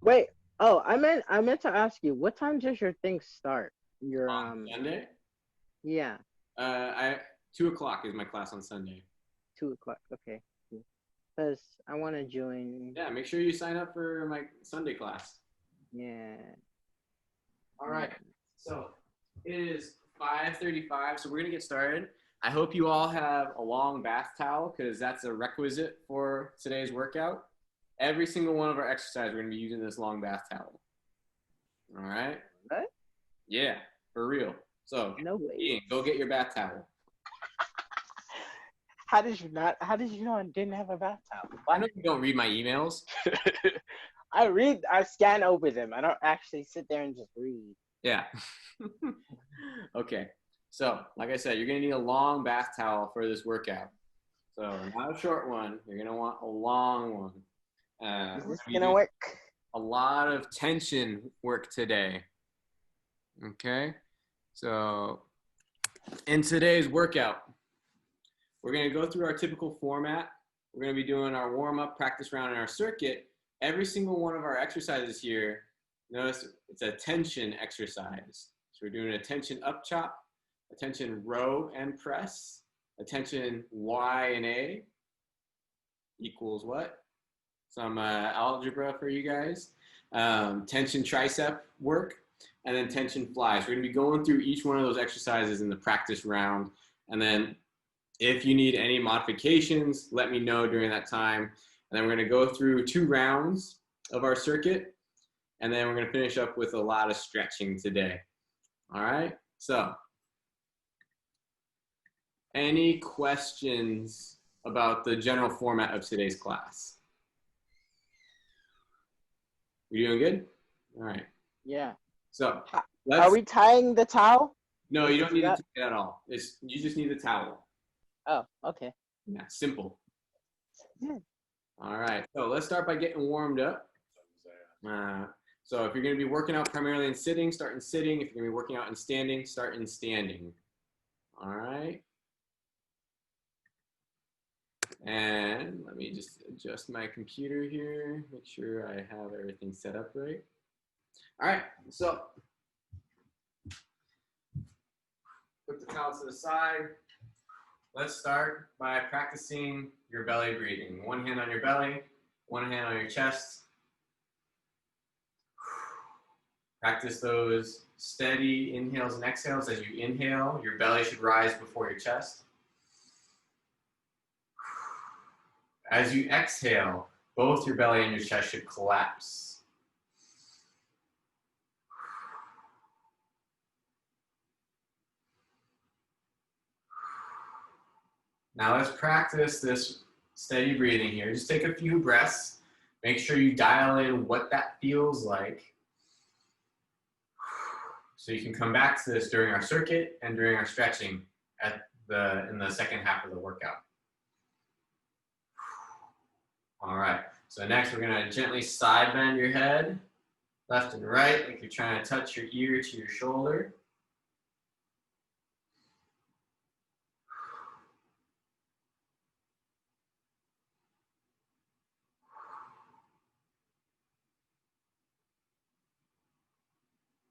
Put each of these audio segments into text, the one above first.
Wait. Oh, I meant to ask you, what time does your thing start? Your On Sunday, yeah, I 2 o'clock is my class on Sunday. 2 o'clock. Okay. Because I want to join. Yeah, make sure you sign up for my Sunday class. Yeah. All right. Yeah. So it is 5:35, so we're gonna get started. I hope you all have a long bath towel because that's a requisite for today's workout. Every single one of our exercises, we're gonna be using this long bath towel. All right. What? Yeah, for real. So, No way. Ian, go get your bath towel. How did you not? How did you know I didn't have a bath towel? I What? know you don't read my emails. I scan over them. I don't actually sit there and just read. Yeah. Okay. So, like I said, you're gonna need a long bath towel for this workout. So, not a short one. You're gonna want a long one. Is We're this gonna be gonna doing work? a lot of tension work today. Okay. So, in today's workout, we're gonna go through our typical format. We're gonna be doing our warm up practice round in our circuit. Every single one of our exercises here, notice it's a tension exercise. So we're doing a tension up chop, a tension row and press, a tension Y and A equals what? Some algebra for you guys. Tension tricep work, and then tension flies. We're gonna be going through each one of those exercises in the practice round. And then if you need any modifications, let me know during that time. And then we're gonna go through 2 rounds of our circuit, and then we're gonna finish up with a lot of stretching today. All right, so any questions about the general format of today's class? We doing good? All right, Yeah. so Are let's, we tying the towel? no, Is you it don't to need to that? take it at all. You just need the towel. Oh, okay. Yeah, simple. Yeah. All right, so let's start by getting warmed up. Uh, so if you're going to be working out primarily in sitting, start in sitting. If you're going to be working out in standing, start in standing. All right. And let me just adjust my computer here, make sure I have everything set up right. All right, so put the towel to the side. Let's start by practicing your belly breathing. One hand on your belly, one hand on your chest. Practice those steady inhales and exhales. As you inhale, your belly should rise before your chest. As you exhale, both your belly and your chest should collapse. Now let's practice this steady breathing here. Just take a few breaths. Make sure you dial in what that feels like. So you can come back to this during our circuit and during our stretching in the second half of the workout. All right, so next we're gonna gently side bend your head, left and right, like you're trying to touch your ear to your shoulder.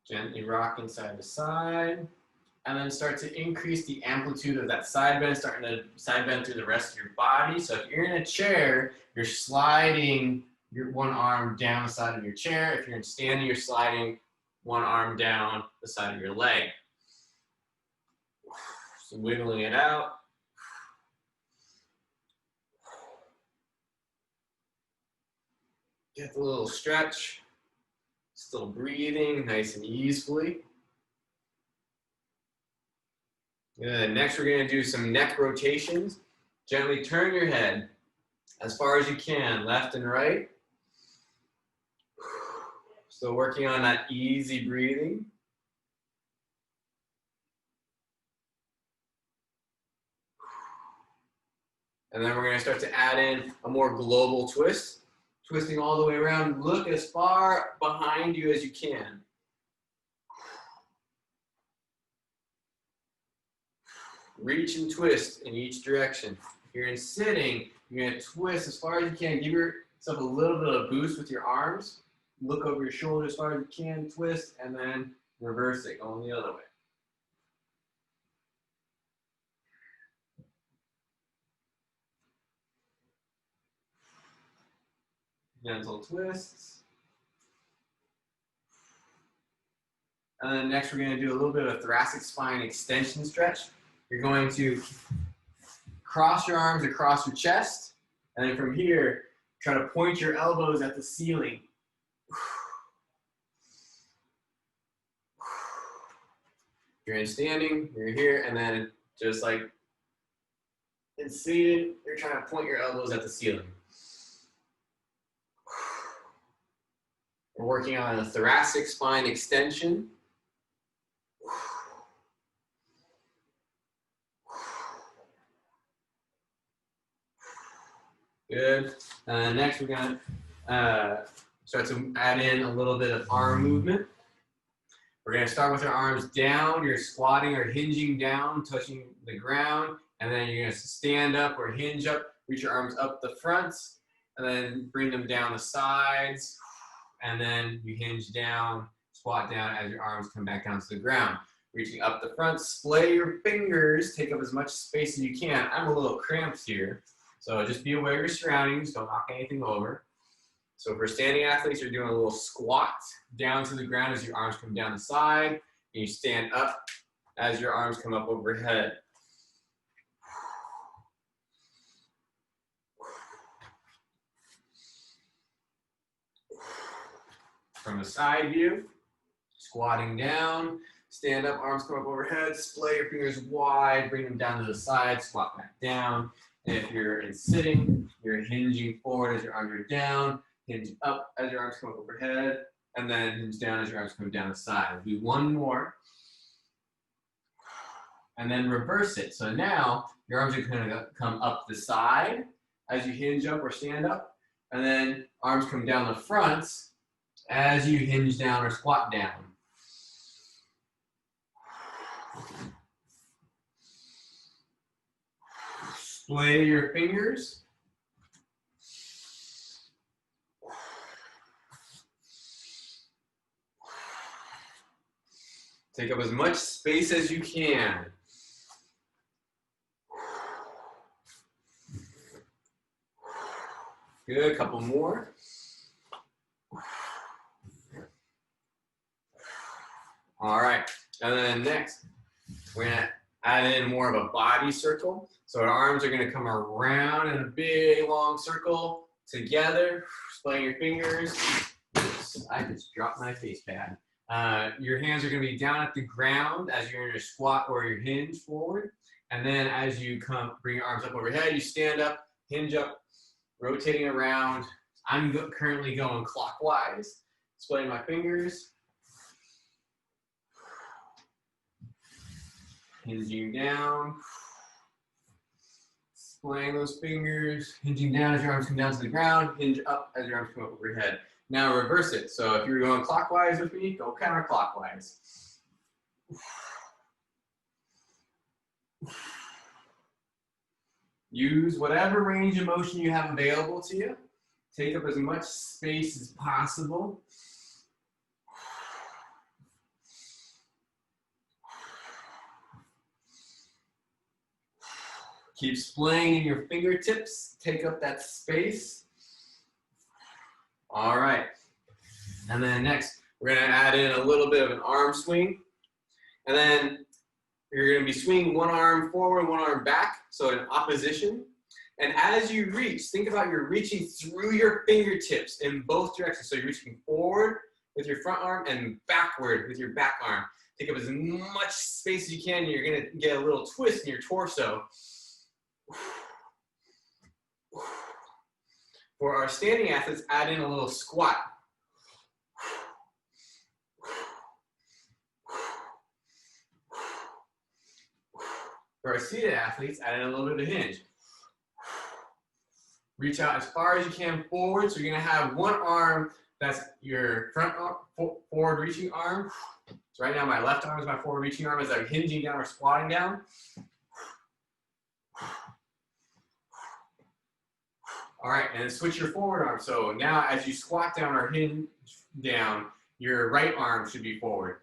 Gently rocking side to side, and then start to increase the amplitude of that side bend, starting to side bend through the rest of your body. So if you're in a chair, you're sliding your one arm down the side of your chair. If you're in standing, you're sliding one arm down the side of your leg. So wiggling it out. Get the little stretch. Still breathing nice and easily. And next we're going to do some neck rotations. Gently turn your head as far as you can, left and right. Still working on that easy breathing. And then we're going to start to add in a more global twist. Twisting all the way around. Look as far behind you as you can. Reach and twist in each direction. If you're in sitting, you're going to twist as far as you can. Give yourself a little bit of boost with your arms. look over your shoulder as far as you can, twist, and then reverse it, going the other way. Gentle twists. And then next we're going to do a little bit of a thoracic spine extension stretch. You're going to cross your arms across your chest, and then from here, try to point your elbows at the ceiling. You're in standing, you're here, and then just like in seated, you're trying to point your elbows at the ceiling. We're working on a thoracic spine extension. Good. Next, we're going to start to add in a little bit of arm movement. We're going to start with our arms down. You're squatting or hinging down, touching the ground. And then you're going to stand up or hinge up, reach your arms up the front, and then bring them down the sides. And then you hinge down, squat down as your arms come back down to the ground. Reaching up the front, splay your fingers, take up as much space as you can. I'm a little cramped here, so just be aware of your surroundings, don't knock anything over. So for standing athletes, you're doing a little squat down to the ground as your arms come down the side, and you stand up as your arms come up overhead. From a side view, squatting down, stand up, arms come up overhead, splay your fingers wide, bring them down to the side, squat back down. And if you're in sitting, you're hinging forward as your arms are down, hinge up as your arms come up overhead, and then hinge down as your arms come down the side. We'll do one more. And then reverse it. So now your arms are going to come up the side as you hinge up or stand up, and then arms come down the front as you hinge down or squat down. Splay your fingers. Take up as much space as you can. Good, a couple more. All right, and then next, we're gonna add in more of a body circle. So our arms are gonna come around in a big long circle together, splaying your fingers. Oops, I just dropped my face pad. Your hands are gonna be down at the ground as you're in your squat or your hinge forward. And then as you bring your arms up overhead, you stand up, hinge up, rotating around. I'm currently going clockwise, splaying my fingers. Hinging down, splaying those fingers, hinging down as your arms come down to the ground, hinge up as your arms come up over your head. Now reverse it. So if you're going clockwise with me, go counterclockwise. Use whatever range of motion you have available to you. Take up as much space as possible. Keep splaying in your fingertips. Take up that space. All right. And then next, we're going to add in a little bit of an arm swing. And then you're going to be swinging one arm forward, one arm back, so in opposition. And as you reach, think about you're reaching through your fingertips in both directions. So you're reaching forward with your front arm and backward with your back arm. Take up as much space as you can. You're going to get a little twist in your torso. For our standing athletes, add in a little squat. For our seated athletes, add in a little bit of hinge. Reach out as far as you can forward. So you're going to have one arm that's your front arm, forward reaching arm. So right now my left arm is my forward reaching arm as I'm hinging down or squatting down. All right, and then switch your forward arm. So now as you squat down or hinge down, your right arm should be forward.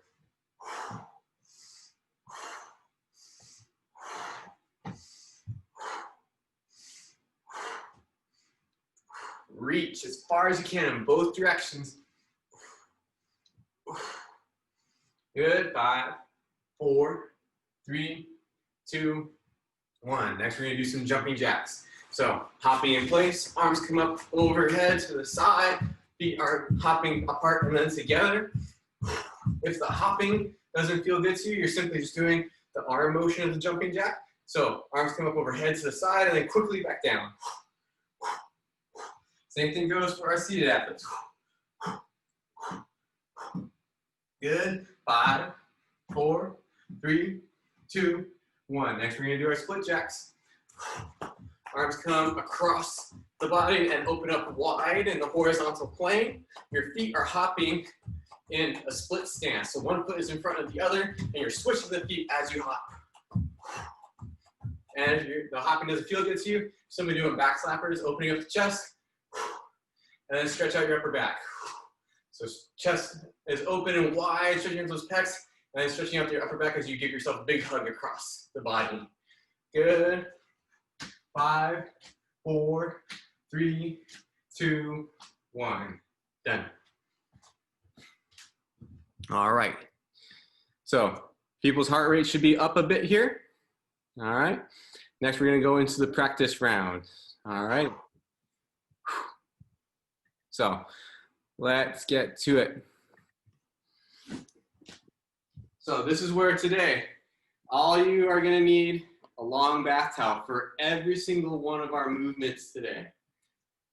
Reach as far as you can in both directions. Good. 5, 4, 3, 2, 1. Next, we're going to do some jumping jacks. So, hopping in place, arms come up overhead to the side, feet are hopping apart and then together. If the hopping doesn't feel good to you, you're simply just doing the arm motion of the jumping jack. So, arms come up overhead to the side and then quickly back down. Same thing goes for our seated athletes. Good. 5, 4, 3, 2, 1. Next, we're going to do our split jacks. Arms come across the body and open up wide in the horizontal plane. Your feet are hopping in a split stance. So one foot is in front of the other, and you're switching the feet as you hop. And if the hopping doesn't feel good to you, somebody doing back slappers, opening up the chest, and then stretch out your upper back. So chest is open and wide, stretching out those pecs, and then stretching out your upper back as you give yourself a big hug across the body. Good. 5, 4, 3, 2, 1. Done. All right. So people's heart rate should be up a bit here. All right. Next, we're going to go into the practice round. All right. So let's get to it. So this is where today, all you are going to need a long bath towel for every single one of our movements today.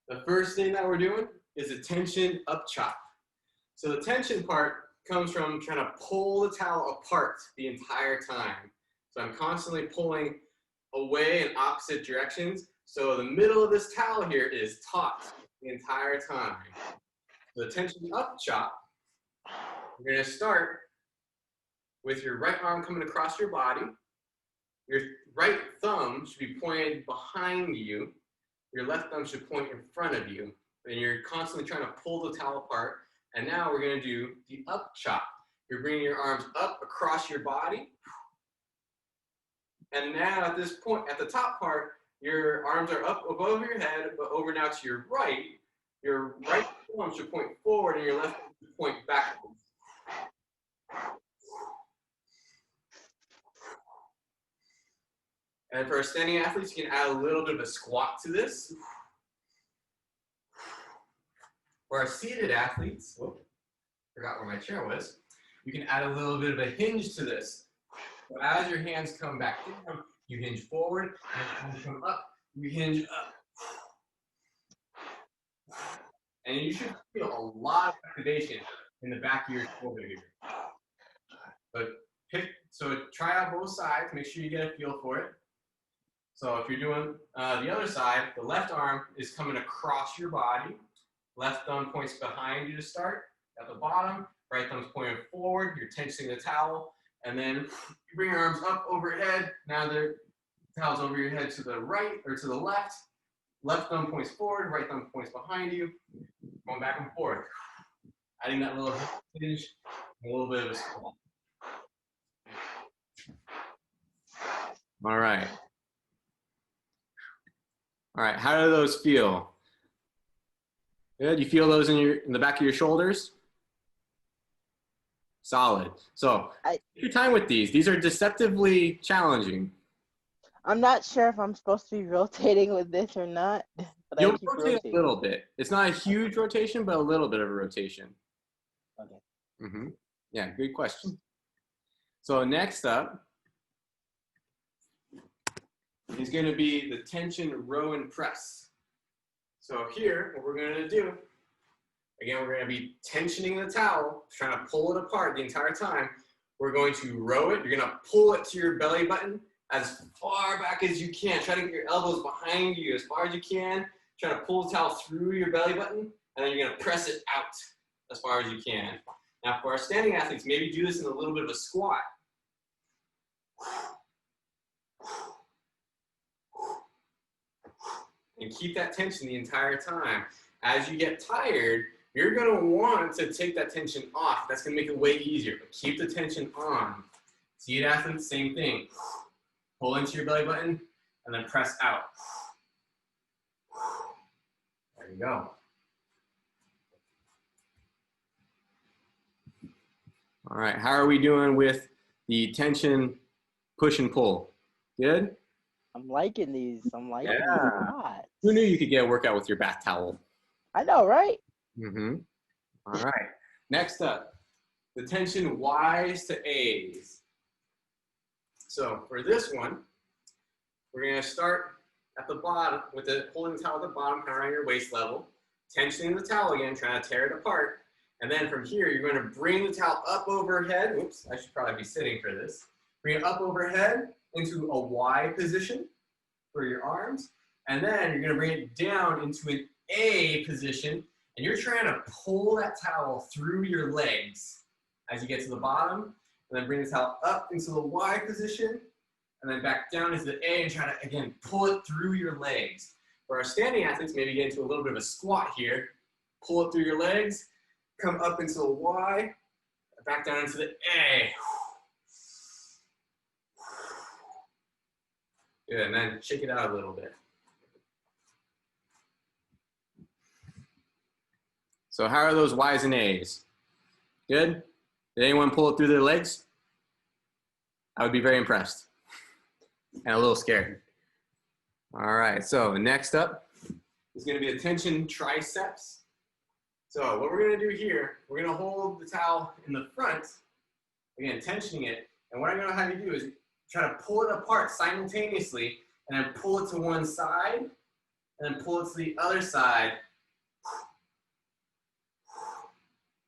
The first thing that we're doing is a tension up chop. So the tension part comes from trying to pull the towel apart the entire time. So I'm constantly pulling away in opposite directions. So the middle of this towel here is taut the entire time. So the tension up chop, you're going to start with your right arm coming across your body. Your right thumb should be pointed behind you. Your left thumb should point in front of you. And you're constantly trying to pull the towel apart. And now we're going to do the up chop. You're bringing your arms up across your body. And now at this point, at the top part, your arms are up above your head, but over now to your right. Your right thumb should point forward and your left thumb should point backwards. And for our standing athletes, you can add a little bit of a squat to this. For our seated athletes, whoop, forgot where my chair was, you can add a little bit of a hinge to this. So as your hands come back down, you hinge forward, and as you come up, you hinge up. And you should feel a lot of activation in the back of your shoulder here. So try out both sides, make sure you get a feel for it. So if you're doing the other side, the left arm is coming across your body. Left thumb points behind you to start. At the bottom, right thumb's pointing forward. You're tensioning the towel. And then you bring your arms up overhead. Now the towel's over your head to the right or to the left. Left thumb points forward. Right thumb points behind you. Going back and forth. Adding that little hinge, a little bit of a squat. All right. All right, how do those feel? Good, you feel those in the back of your shoulders? Solid. So take your time with these. These are deceptively challenging. I'm not sure if I'm supposed to be rotating with this or not. But You'll rotate a little bit. It's not a huge rotation, but a little bit of a rotation. Okay. Mm-hmm. Yeah, good question. So next up is going to be the tension row and press. So here, what we're going to do, again, we're going to be tensioning the towel, trying to pull it apart the entire time. We're going to row it. You're going to pull it to your belly button as far back as you can. Try to get your elbows behind you as far as you can. Try to pull the towel through your belly button, and then you're going to press it out as far as you can. Now, for our standing athletes, maybe do this in a little bit of a squat. and keep that tension the entire time. As you get tired, you're going to want to take that tension off. That's going to make it way easier, but keep the tension on. Seated athletes, same thing. Pull into your belly button and then press out. There you go. All right, how are we doing with the tension push and pull? Good? I'm liking these. I'm liking these a lot. Who knew you could get a workout with your bath towel? I know, right? Mm-hmm. All right, next up, the tension Y's to A's. So for this one, we're gonna start at the bottom with the holding the towel at the bottom, kind of around your waist level, tensioning the towel again, trying to tear it apart. And then from here, you're going to bring the towel up overhead. Oops, I should probably be sitting for this. Bring it up overhead into a Y position for your arms. And then you're going to bring it down into an A position. And you're trying to pull that towel through your legs as you get to the bottom. And then bring the towel up into the Y position. And then back down into the A and try to, again, pull it through your legs. For our standing athletes, maybe get into a little bit of a squat here. Pull it through your legs. Come up into the Y, back down into the A. Good, and then shake it out a little bit. So how are those Y's and A's? Good? Did anyone pull it through their legs? I would be very impressed and a little scared. All right, so next up is going to be the tension triceps. So what we're going to do here, we're going to hold the towel in the front, again, tensioning it. And what I'm going to have you do is try to pull it apart simultaneously and then pull it to one side and then pull it to the other side.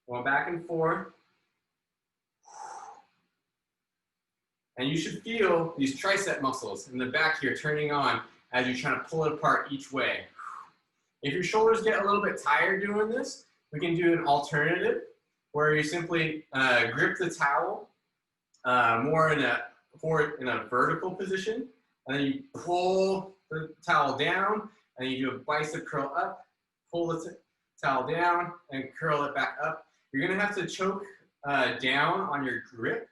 Going back and forth. And you should feel these tricep muscles in the back here turning on as you're trying to pull it apart each way. If your shoulders get a little bit tired doing this, we can do an alternative where you simply grip the towel more in a vertical position, and then you pull the towel down, and you do a bicep curl up, pull the towel down, and curl it back up. You're gonna have to choke down on your grip,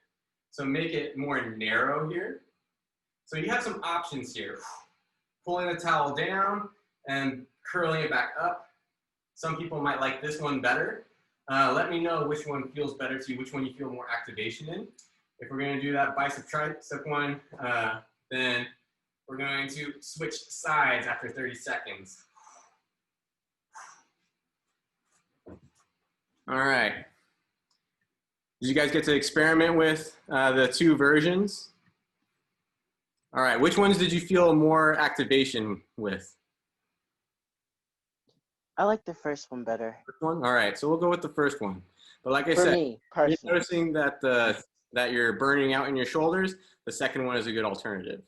so make it more narrow here. So you have some options here. Pulling the towel down and curling it back up. Some people might like this one better. Let me know which one feels better to you, which one you feel more activation in. If we're gonna do that bicep tricep one, then we're going to switch sides after 30 seconds. All right. Did you guys get to experiment with the two versions? All right, which ones did you feel more activation with? I like the first one better. First one? All right, so we'll go with the first one. But like I For said, me, you're personally. noticing that that you're burning out in your shoulders, the second one is a good alternative.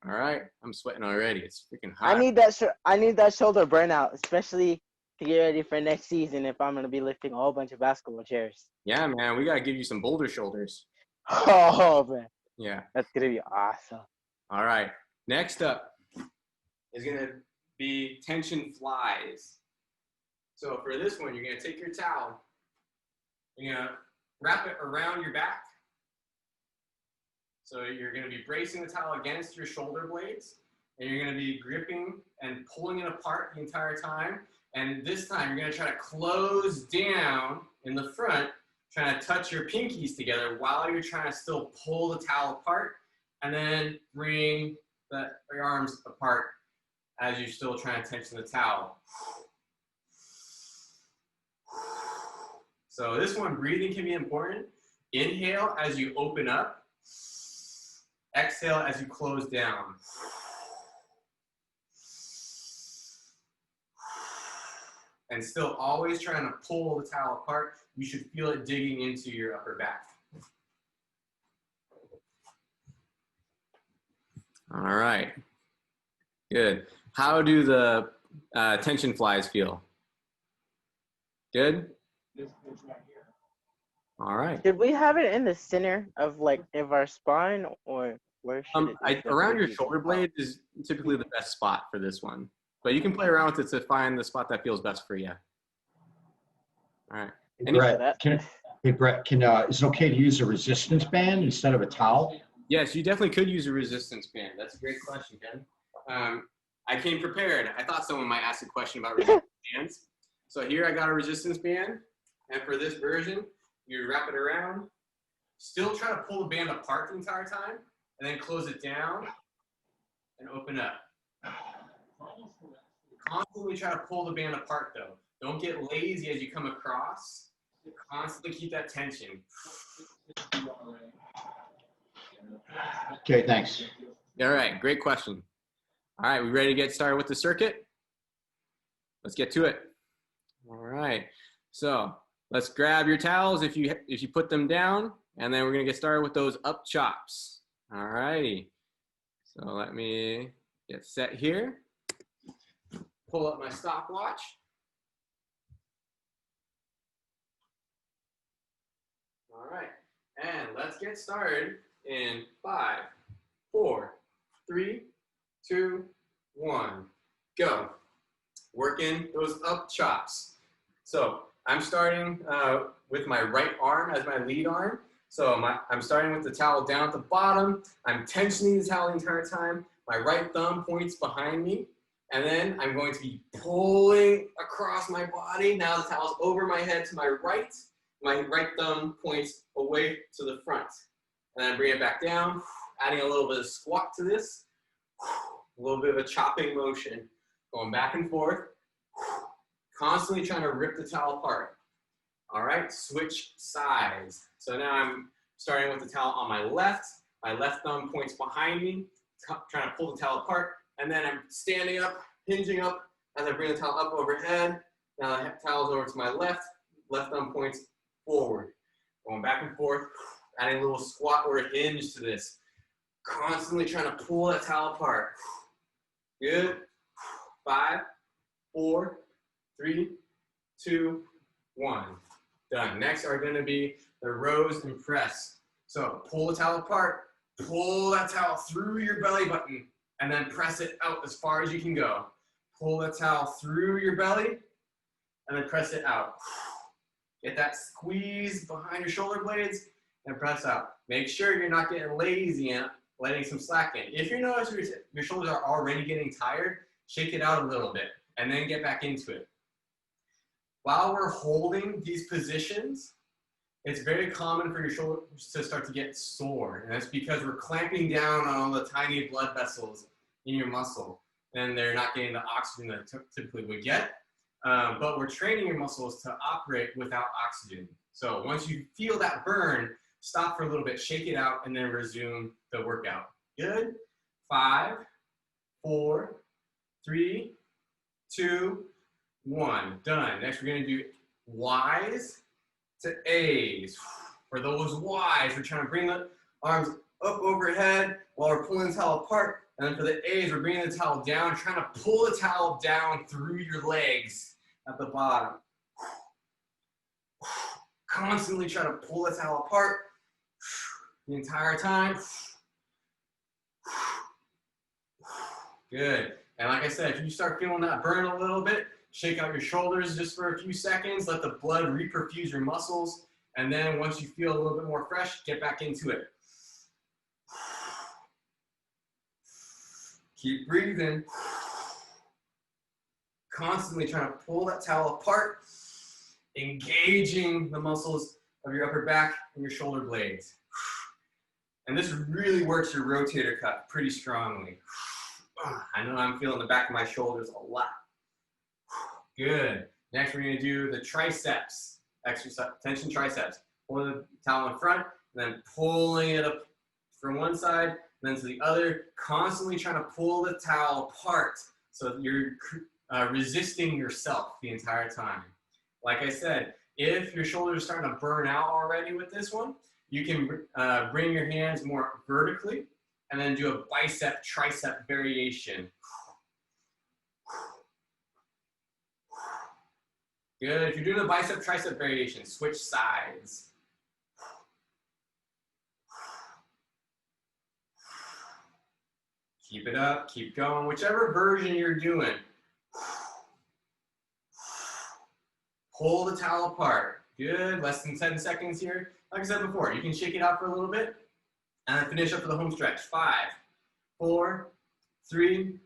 All right, I'm sweating already. It's freaking hot. I need that shoulder burnout, especially to get ready for next season if I'm gonna be lifting a whole bunch of basketball chairs. Yeah, man, we gotta give you some boulder shoulders. Oh man, Yeah. that's gonna be awesome. All right. Next up is gonna be tension flies. So for this one, you're gonna take your towel, you're gonna wrap it around your back. So you're gonna be bracing the towel against your shoulder blades, and you're gonna be gripping and pulling it apart the entire time. And this time, you're gonna try to close down in the front, trying to touch your pinkies together while you're trying to still pull the towel apart, and then bring your arms apart as you're still trying to tension the towel. So this one, breathing can be important. Inhale as you open up. Exhale as you close down. And still always trying to pull the towel apart. You should feel it digging into your upper back. All right, good. How do the tension flies feel? Good? All right. Should we have it in the center of our spine, or Where should it be? Around your shoulder blade is typically the best spot for this one, but you can play around with it to find the spot that feels best for you. All right. Hey, Brett, is it okay to use a resistance band instead of a towel? Yes, you definitely could use a resistance band. That's a great question, Ken. I came prepared. I thought someone might ask a question about resistance bands. So here I got a resistance band, and for this version, you wrap it around. Still try to pull the band apart the entire time, and then close it down and open up. Constantly try to pull the band apart though. Don't get lazy as you come across. Constantly keep that tension. Okay, thanks. All right, great question. All right, we ready to get started with the circuit? Let's get to it. All right, so let's grab your towels if you put them down, and then we're gonna get started with those up chops. All righty, so let me get set here. Pull up my stopwatch. All right, and let's get started in 5, 4, 3, 2, 1, go. Working those up chops. So I'm starting with my right arm as my lead arm. So I'm starting with the towel down at the bottom. I'm tensioning the towel the entire time. My right thumb points behind me. And then I'm going to be pulling across my body. Now the towel's over my head to my right. My right thumb points away to the front. And then I bring it back down, adding a little bit of squat to this. A little bit of a chopping motion. Going back and forth. Constantly trying to rip the towel apart. All right, switch sides. So now I'm starting with the towel on my left. My left thumb points behind me, trying to pull the towel apart. And then I'm standing up, hinging up as I bring the towel up overhead. Now the towel's over to my left. Left thumb points forward. Going back and forth, adding a little squat or a hinge to this. Constantly trying to pull that towel apart. Good. 5, 4, 3, 2, 1. Done. Next are going to be the rows and press. So pull the towel apart, pull that towel through your belly button, and then press it out as far as you can go. Pull the towel through your belly, and then press it out. Get that squeeze behind your shoulder blades, and press out. Make sure you're not getting lazy and letting some slack in. If you notice your shoulders are already getting tired, shake it out a little bit, and then get back into it. While we're holding these positions, it's very common for your shoulders to start to get sore. And that's because we're clamping down on all the tiny blood vessels in your muscle. And they're not getting the oxygen that typically would get. But we're training your muscles to operate without oxygen. So once you feel that burn, stop for a little bit, shake it out, and then resume the workout. Good? 5, 4, 3, 2, 1. Done. Next, we're going to do Y's to A's. For those Y's, we're trying to bring the arms up overhead while we're pulling the towel apart. And then for the A's, we're bringing the towel down, trying to pull the towel down through your legs at the bottom. Constantly try to pull the towel apart the entire time. Good. And like I said, if you start feeling that burn a little bit, shake out your shoulders just for a few seconds, let the blood reperfuse your muscles, and then once you feel a little bit more fresh, get back into it. Keep breathing. Constantly trying to pull that towel apart, engaging the muscles of your upper back and your shoulder blades. And this really works your rotator cuff pretty strongly. I know I'm feeling the back of my shoulders a lot. Good. Next, we're going to do the triceps exercise, tension triceps. Pull the towel in front, and then pulling it up from one side, and then to the other, constantly trying to pull the towel apart so that you're resisting yourself the entire time. Like I said, if your shoulders are starting to burn out already with this one, you can bring your hands more vertically and then do a bicep tricep variation. Good. If you're doing a bicep tricep variation, switch sides. Keep it up, keep going, whichever version you're doing. Pull the towel apart. Good, less than 10 seconds here. Like I said before, you can shake it out for a little bit and then finish up for the home stretch. 5, 4, 3,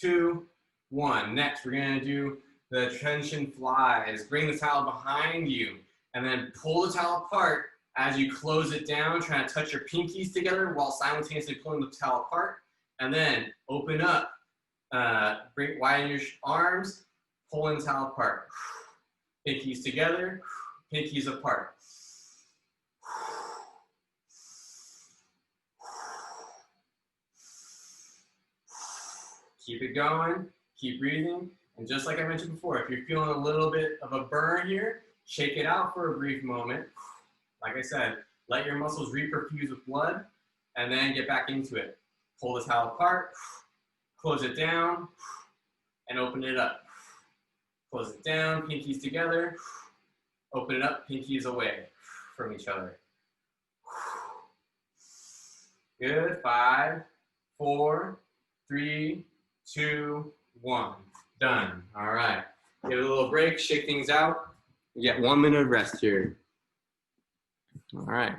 2, 1. Next, we're gonna do the tension flies. Bring the towel behind you and then pull the towel apart as you close it down, trying to touch your pinkies together while simultaneously pulling the towel apart. And then open up, widen your arms, pulling the towel apart. Pinkies together, pinkies apart. Keep it going, keep breathing. And just like I mentioned before, if you're feeling a little bit of a burn here, shake it out for a brief moment. Like I said, let your muscles reperfuse with blood and then get back into it. Pull the towel apart, close it down, and open it up. Close it down, pinkies together, open it up, pinkies away from each other. Good, 5, 4, 3, 2, 1. Done, all right. Give it a little break, shake things out. You get 1 minute of rest here. All right.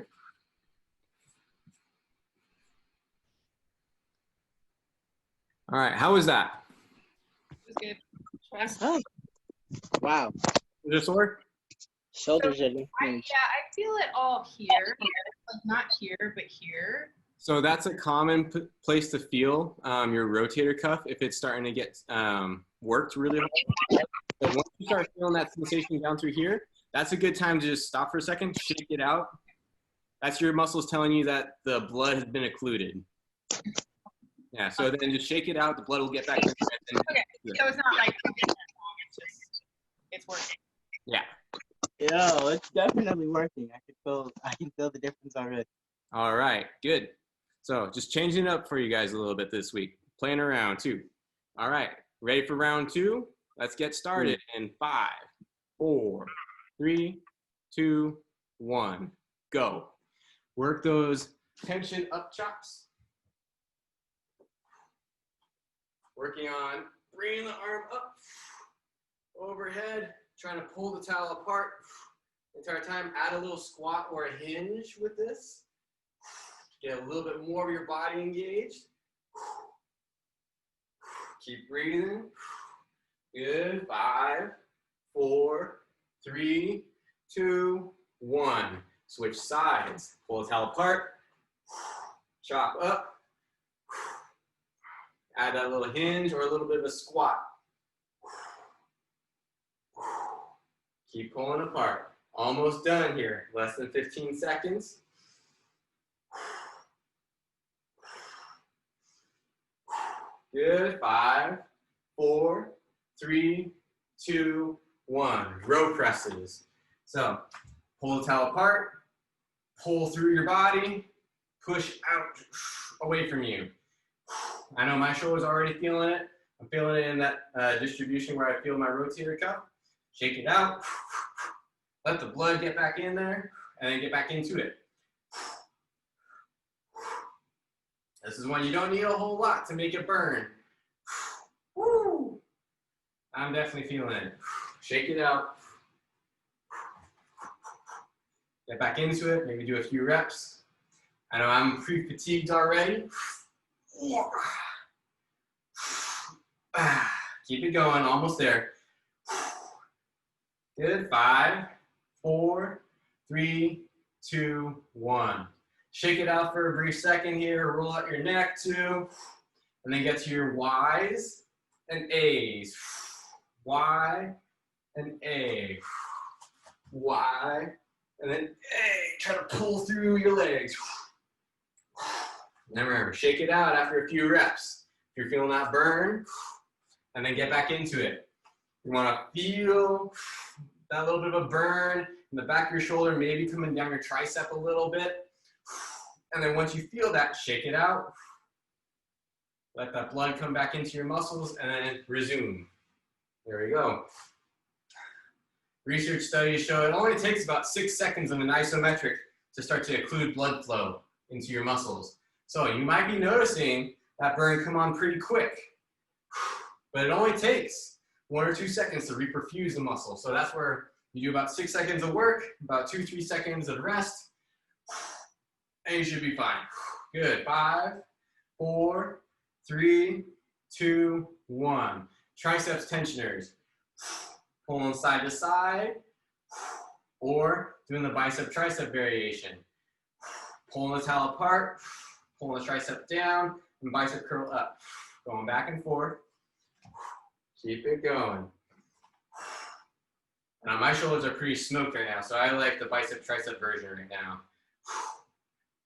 All right, how was that? It was good. Trust. Oh, wow. Was it sore? Shoulders are Yeah, I feel it all here. Like not here, but here. So that's a common place to feel your rotator cuff if it's starting to get worked really hard. So once you start feeling that sensation down through here, that's a good time to just stop for a second, shake it out. That's your muscles telling you that the blood has been occluded. Yeah, so then just shake it out, the blood will get back in. Okay, so it's not like it's just, it's working. Yeah. Yo, it's definitely working. I can feel the difference already. All right, good. So just changing it up for you guys a little bit this week. Playing around too. All right, ready for round 2? Let's get started in 5, 4, 3, 2, 1, go. Work those tension up chops. Working on bringing the arm up, overhead, trying to pull the towel apart. Entire time, add a little squat or a hinge with this. Get a little bit more of your body engaged. Keep breathing. Good, 5, 4, 3, 2, 1. Switch sides, pull the towel apart, chop up. Add that little hinge or a little bit of a squat. Keep pulling apart. Almost done here. Less than 15 seconds. Good. 5, 4, 3, 2, 1. Row presses. So pull the towel apart, pull through your body, push out away from you. I know my shoulder's already feeling it. I'm feeling it in that distribution where I feel my rotator cuff. Shake it out. Let the blood get back in there and then get back into it. This is when you don't need a whole lot to make it burn. Woo! I'm definitely feeling it. Shake it out. Get back into it. Maybe do a few reps. I know I'm pre-fatigued already. Keep it going, almost there. Good, 5, 4, 3, 2, 1. Shake it out for a brief second here, roll out your neck too, and then get to your Y's and A's. Y and A. Y, and then A. Try to pull through your legs. And remember, shake it out after a few reps. If you're feeling that burn, and then get back into it. You want to feel that little bit of a burn in the back of your shoulder, maybe coming down your tricep a little bit. And then once you feel that, shake it out. Let that blood come back into your muscles and then resume. There we go. Research studies show it only takes about 6 seconds of an isometric to start to occlude blood flow into your muscles. So you might be noticing that burn come on pretty quick. But it only takes 1 or 2 seconds to reperfuse the muscle. So that's where you do about 6 seconds of work, about 2-3 seconds of rest, and you should be fine. Good. 5, 4, 3, 2, 1. Triceps tensioners. Pulling side to side, or doing the bicep tricep variation. Pulling the towel apart, pulling the tricep down, and bicep curl up. Going back and forth. Keep it going. Now my shoulders are pretty smoked right now, so I like the bicep tricep version right now.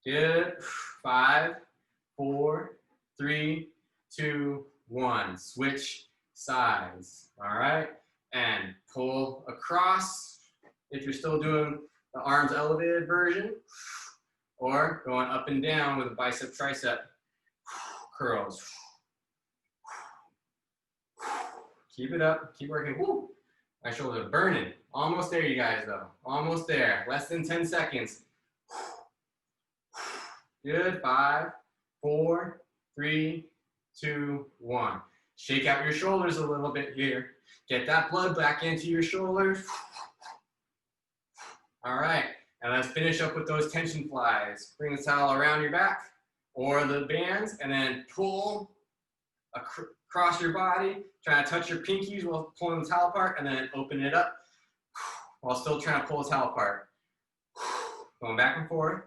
Good. 5, 4, 3, 2, 1. Switch sides. All right. And pull across if you're still doing the arms elevated version, or going up and down with a bicep tricep curls. Keep it up, keep working. Woo! My shoulders are burning. Almost there, you guys, though. Almost there. Less than 10 seconds. Good. 5, 4, 3, 2, 1. Shake out your shoulders a little bit here. Get that blood back into your shoulders. All right. And let's finish up with those tension flies. Bring the towel around your back or the bands, and then pull across your body. Try to touch your pinkies while pulling the towel apart, and then open it up while still trying to pull the towel apart. Going back and forth.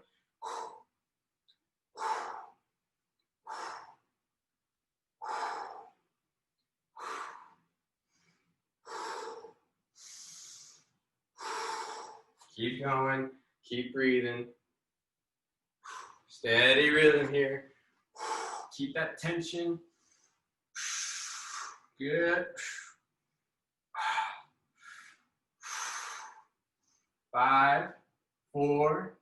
Keep going, keep breathing. Steady rhythm here. Keep that tension. Good. 5, 4,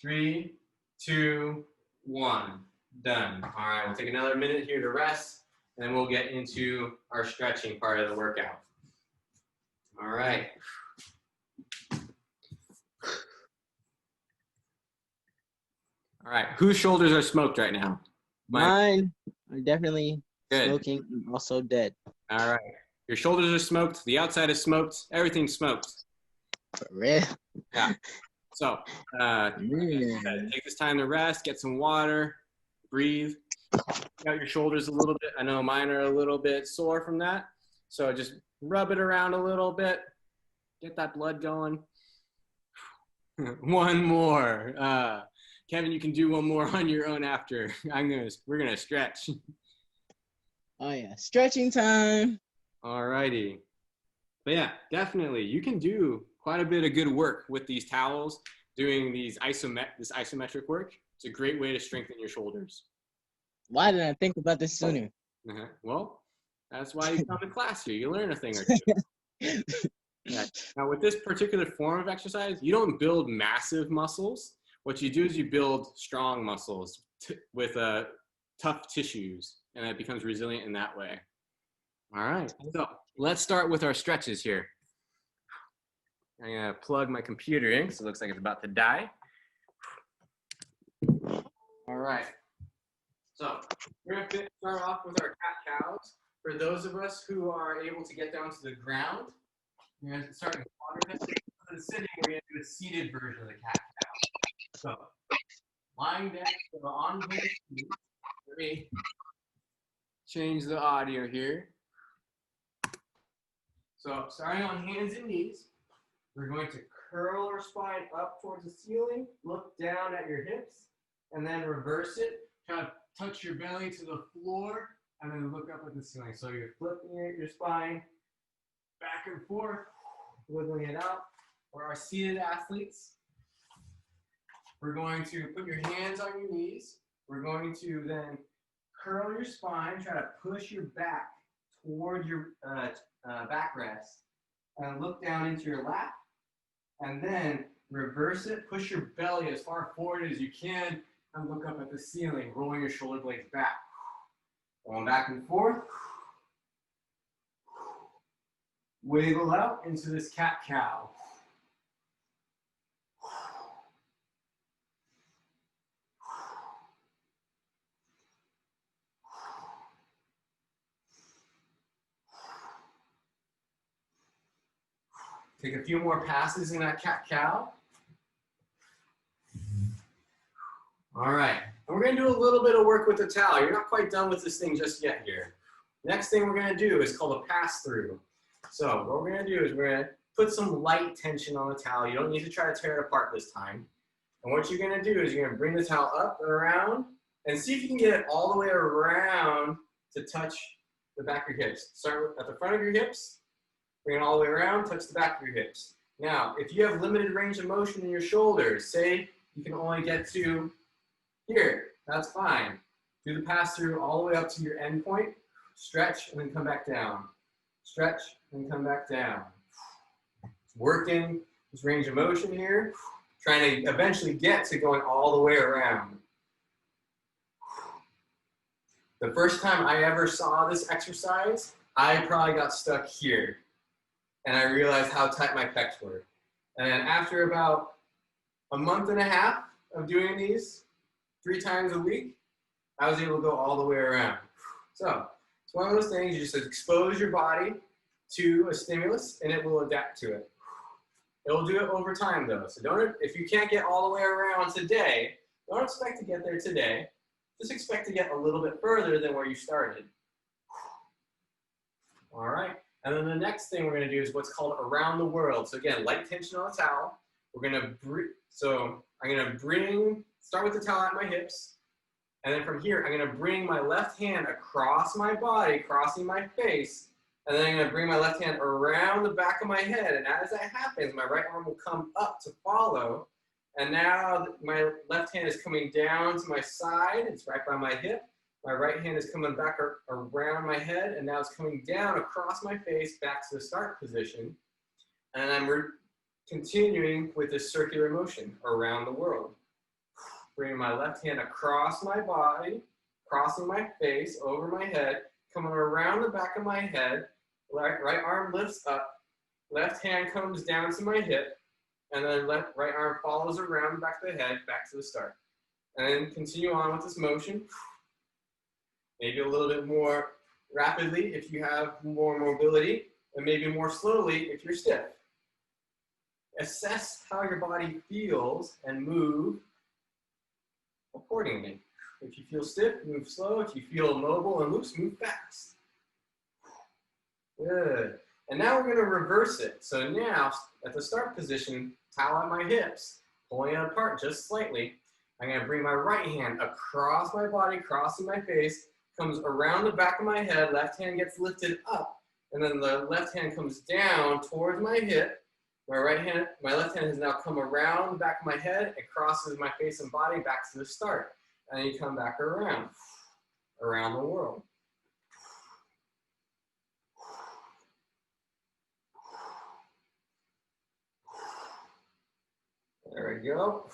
3, 2, 1. Done. All right, we'll take another minute here to rest, and then we'll get into our stretching part of the workout. All right. All right, whose shoulders are smoked right now? Mine are definitely Good. smoking and also dead. All right, your shoulders are smoked, the outside is smoked, everything's smoked. For real. Yeah. So, take this time to rest, get some water, breathe. Check out your shoulders a little bit. I know mine are a little bit sore from that. So just rub it around a little bit. Get that blood going. One more. Kevin, you can do one more on your own after. We're gonna stretch. Oh yeah, stretching time. All righty. But yeah, definitely, you can do quite a bit of good work with these towels, doing this isometric work. It's a great way to strengthen your shoulders. Why didn't I think about this sooner? Well, that's why you come to class here. You learn a thing or two. Yeah. Now, with this particular form of exercise, you don't build massive muscles. What you do is you build strong muscles with tough tissues, and it becomes resilient in that way. All right, so let's start with our stretches here. I'm gonna plug my computer in because it looks like it's about to die. All right, so we're gonna start off with our cat-cows. For those of us who are able to get down to the ground, we're gonna start in quadruped. Instead of sitting, we're gonna do a seated version of the cat-cow. So, lying down, so on hands and knees. Let me change the audio here. So, starting on hands and knees, we're going to curl our spine up towards the ceiling, look down at your hips, and then reverse it. Try to touch your belly to the floor, and then look up at the ceiling. So you're flipping your spine back and forth, wiggling it out. For our seated athletes, we're going to put your hands on your knees. We're going to then curl your spine, try to push your back toward your backrest, and look down into your lap. And then reverse it, push your belly as far forward as you can, and look up at the ceiling, rolling your shoulder blades back. Going back and forth. Wiggle out into this cat-cow. Take a few more passes in that cat-cow. All right, and we're gonna do a little bit of work with the towel. You're not quite done with this thing just yet here. Next thing we're gonna do is called a pass-through. So what we're gonna do is we're gonna put some light tension on the towel. You don't need to try to tear it apart this time. And what you're gonna do is you're gonna bring the towel up and around and see if you can get it all the way around to touch the back of your hips. Start at the front of your hips, bring it all the way around, touch the back of your hips. Now, if you have limited range of motion in your shoulders, say you can only get to here, that's fine. Do the pass through all the way up to your end point, stretch and then come back down. Stretch and come back down. Working this range of motion here, trying to eventually get to going all the way around. The first time I ever saw this exercise, I probably got stuck here. And I realized how tight my pecs were. And after about a month and a half of doing these 3 times a week, I was able to go all the way around. So it's one of those things, you just expose your body to a stimulus and it will adapt to it. It will do it over time though. So if you can't get all the way around today, don't expect to get there today. Just expect to get a little bit further than where you started. All right. And then the next thing we're going to do is what's called around the world. So again, light tension on the towel. We're going to I'm going to start with the towel at my hips. And then from here, I'm going to bring my left hand across my body, crossing my face. And then I'm going to bring my left hand around the back of my head. And as that happens, my right arm will come up to follow. And now my left hand is coming down to my side. It's right by my hip. My right hand is coming back around my head, and now it's coming down across my face back to the start position. And I'm continuing with this circular motion around the world. Bringing my left hand across my body, crossing my face over my head, coming around the back of my head. Right arm lifts up, left hand comes down to my hip, and then right arm follows around the back of the head, back to the start. And then continue on with this motion. Maybe a little bit more rapidly if you have more mobility, and maybe more slowly if you're stiff. Assess how your body feels and move accordingly. If you feel stiff, move slow. If you feel mobile and loose, move fast. Good. And now we're going to reverse it. So now, at the start position, towel at my hips, pulling it apart just slightly. I'm going to bring my right hand across my body, crossing my face, comes around the back of my head, left hand gets lifted up, and then the left hand comes down towards my hip. My left hand has now come around the back of my head and crosses my face and body back to the start. And then you come back around the world. There we go.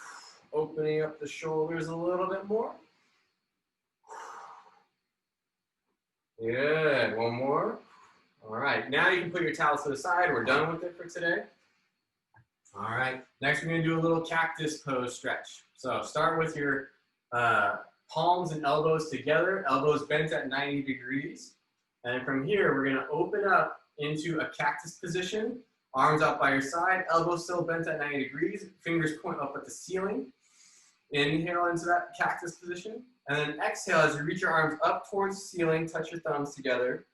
Opening up the shoulders a little bit more. Good, one more. All right, now you can put your towels to the side. We're done with it for today. All right, next we're gonna do a little cactus pose stretch. So start with your palms and elbows together, elbows bent at 90 degrees. And from here, we're gonna open up into a cactus position, arms out by your side, elbows still bent at 90 degrees, fingers point up at the ceiling. Inhale into that cactus position. And then exhale as you reach your arms up towards the ceiling, touch your thumbs together.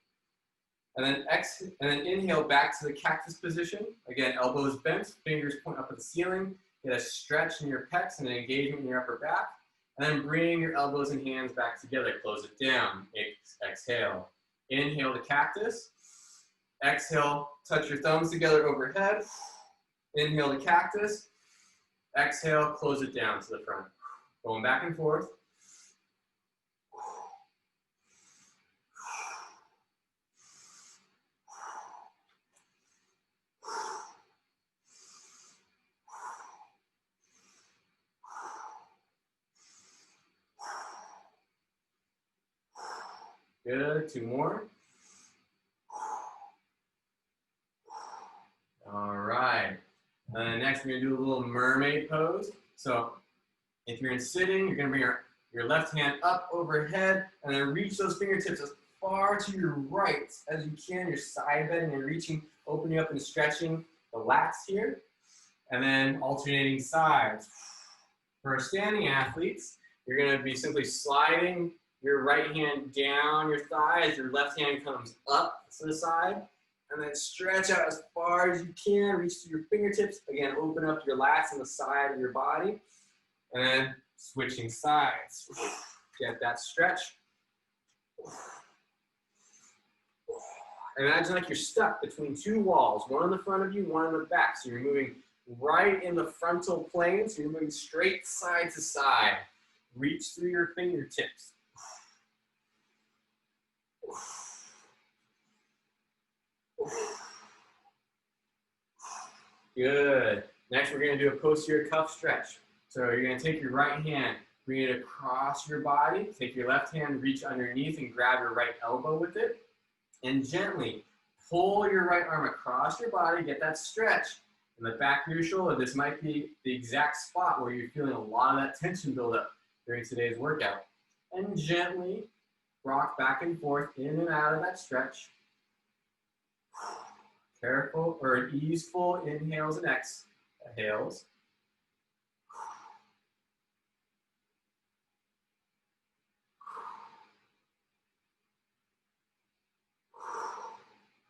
And then inhale back to the cactus position. Again, elbows bent, fingers point up at the ceiling. Get a stretch in your pecs and an engagement in your upper back. And then bring your elbows and hands back together. Close it down. Exhale. Inhale the cactus. Exhale, touch your thumbs together overhead. Inhale the cactus. Exhale, close it down to the front. Going back and forth. Good, 2 more. All right. Next, we're gonna do a little mermaid pose. So if you're in sitting, you're gonna bring your left hand up overhead and then reach those fingertips as far to your right as you can. You're side bending and reaching, opening up and stretching the lats here, and then alternating sides. For our standing athletes, you're going to be simply sliding your right hand down your thigh as your left hand comes up to the side, and then stretch out as far as you can, reach to your fingertips. Again, open up your lats on the side of your body, and then switching sides. Get that stretch. Imagine like you're stuck between two walls, one in the front of you, one in the back. So you're moving right in the frontal plane, so you're moving straight side to side. Reach through your fingertips. Good. Next, we're going to do a posterior cuff stretch. So you're going to take your right hand, bring it across your body. Take your left hand, reach underneath and grab your right elbow with it. And gently pull your right arm across your body. Get that stretch in the back of your shoulder. This might be the exact spot where you're feeling a lot of that tension build up during today's workout. And gently rock back and forth in and out of that stretch. Careful or easeful inhales and exhales.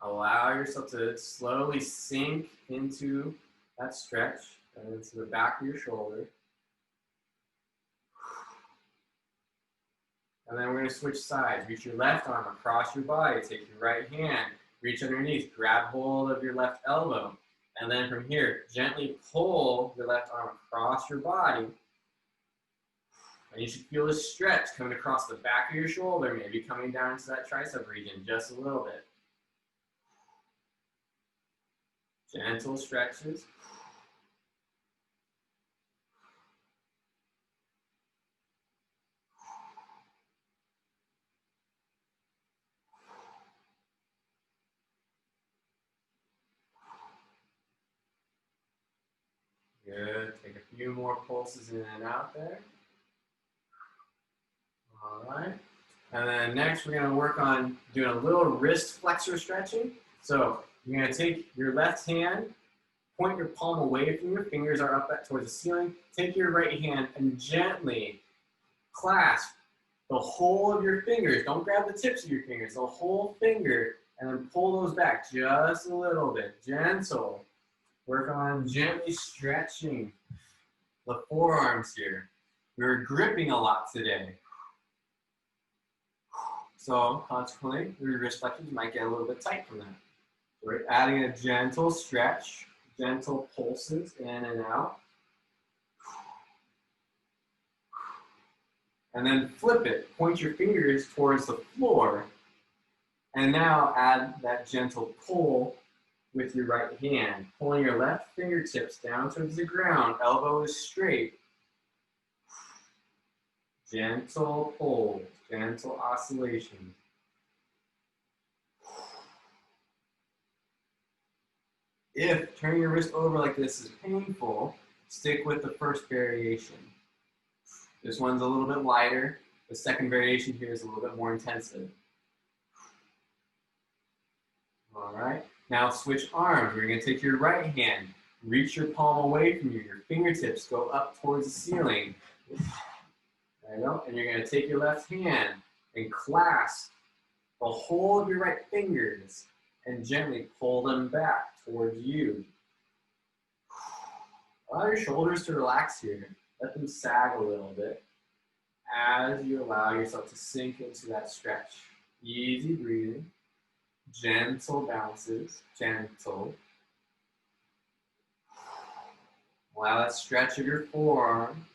Allow yourself to slowly sink into that stretch and into the back of your shoulder. And then we're going to switch sides. Reach your left arm across your body. Take your right hand. Reach underneath. Grab hold of your left elbow. And then from here, gently pull your left arm across your body. And you should feel this stretch coming across the back of your shoulder, maybe coming down into that tricep region just a little bit. Gentle stretches. Good. Take a few more pulses in and out there. All right. And then next, we're going to work on doing a little wrist flexor stretching. So you're going to take your left hand, point your palm away from your fingers are up towards the ceiling. Take your right hand and gently clasp the whole of your fingers. Don't grab the tips of your fingers, the whole finger, and then pull those back just a little bit. Gentle. Work on gently stretching the forearms here. We're gripping a lot today. So consequently, your wrist flexors might get a little bit tight from that. We're adding a gentle stretch, gentle pulses in and out. And then flip it. Point your fingers towards the floor. And now add that gentle pull with your right hand. Pulling your left fingertips down towards the ground. Elbow is straight. Gentle pulls, gentle oscillation. If turning your wrist over like this is painful, stick with the first variation. This one's a little bit lighter. The second variation here is a little bit more intensive. All right, now switch arms. We're going to take your right hand, reach your palm away from you. Your fingertips go up towards the ceiling. There you go. And you're going to take your left hand and clasp the whole of your right fingers and gently pull them back towards you. Allow your shoulders to relax here. Let them sag a little bit as you allow yourself to sink into that stretch. Easy breathing, gentle bounces, gentle. Allow that stretch of your forearm.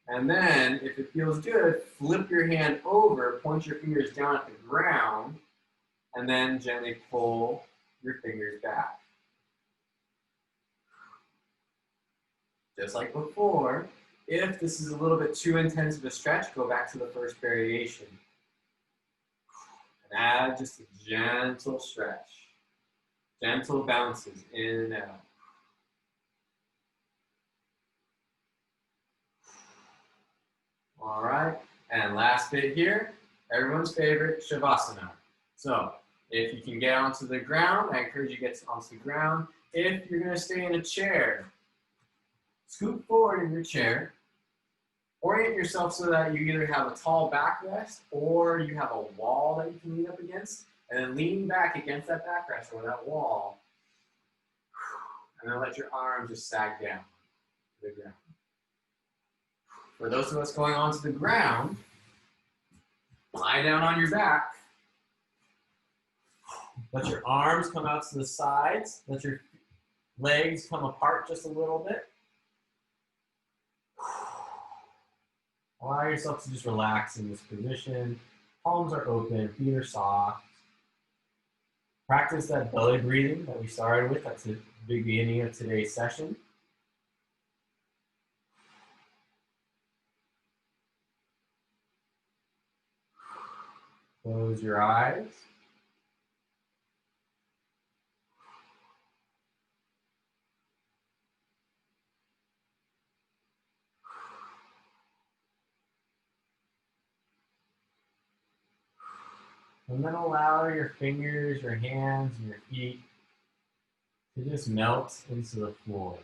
And then, if it feels good, flip your hand over, point your fingers down at the ground, and then gently pull your fingers back. Just like before, if this is a little bit too intense of a stretch, go back to the first variation. And add just a gentle stretch. Gentle bounces in and out. All right, and last bit here, everyone's favorite, Shavasana. So If you can get onto the ground, I encourage you to get onto the ground. If you're going to stay in a chair, scoot forward in your chair. Orient yourself so that you either have a tall backrest or you have a wall that you can lean up against, and then lean back against that backrest or that wall, and then let your arms just sag down to the ground. For those of us going onto the ground, lie down on your back. Let your arms come out to the sides. Let your legs come apart just a little bit. Allow yourself to just relax in this position. Palms are open, feet are soft. Practice that belly breathing that we started with at the beginning of today's session. Close your eyes. And then allow your fingers, your hands, and your feet to just melt into the floor.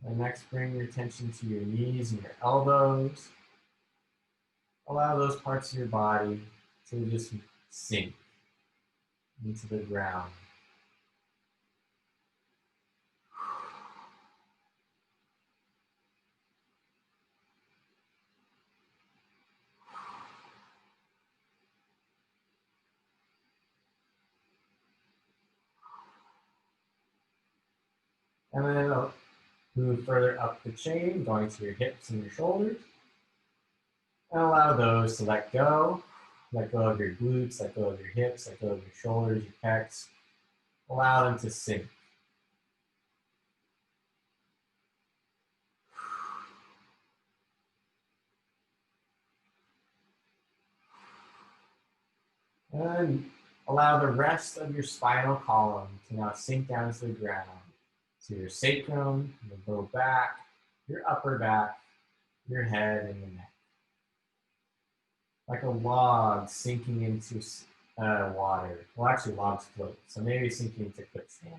And next, bring your attention to your knees and your elbows. Allow those parts of your body to just sink into the ground. And then move further up the chain, going to your hips and your shoulders. And allow those to let go. Let go of your glutes, let go of your hips, let go of your shoulders, your pecs. Allow them to sink. And allow the rest of your spinal column to now sink down to the ground. So your sacrum, your low back, your upper back, your head, and your neck. Like a log sinking into water. Well, actually, logs float, so maybe sinking into quicksand.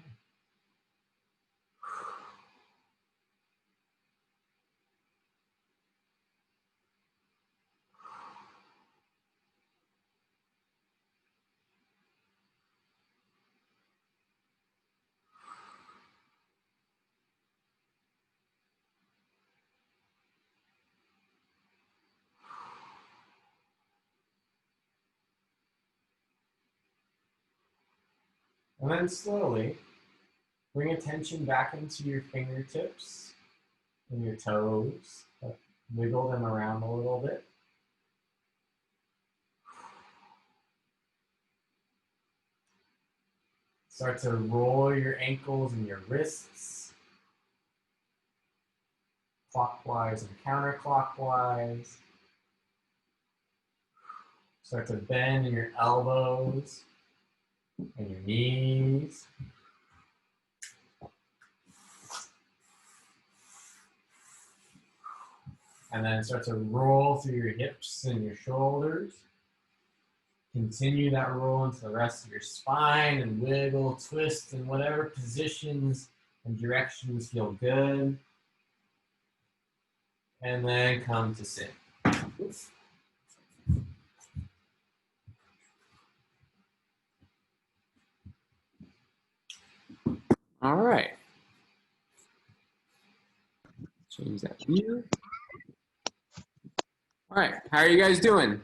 And then slowly, bring attention back into your fingertips and your toes. Wiggle them around a little bit. Start to roll your ankles and your wrists, clockwise and counterclockwise. Start to bend in your elbows and your knees. And then start to roll through your hips and your shoulders. Continue that roll into the rest of your spine and wiggle, twist in whatever positions and directions feel good. And then come to sit. All right. Change that view. All right, how are you guys doing?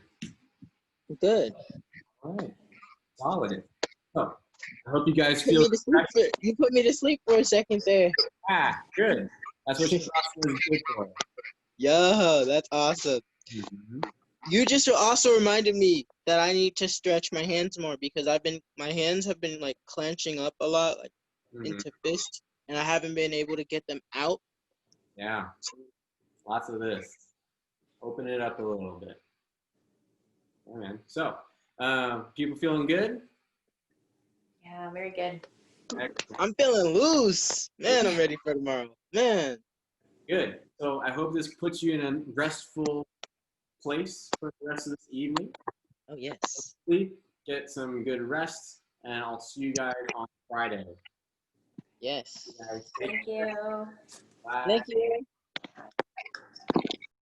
Good. All right, solid. So, I hope you guys Put feel me to sleep you put me to sleep for a second there. good. That's what your is good for. Yo, that's awesome. Mm-hmm. You just also reminded me that I need to stretch my hands more because my hands have been like clenching up a lot, like into fist, and I haven't been able to get them out. Yeah, lots of this. Open it up a little bit. Yeah, man. So, people feeling good? Yeah, very good. Excellent. I'm feeling loose. Man, I'm ready for tomorrow. Man. Good. So I hope this puts you in a restful place for the rest of this evening. Oh, yes. Sleep, get some good rest, and I'll see you guys on Friday. Yes. You guys take Thank you. Bye. Thank you.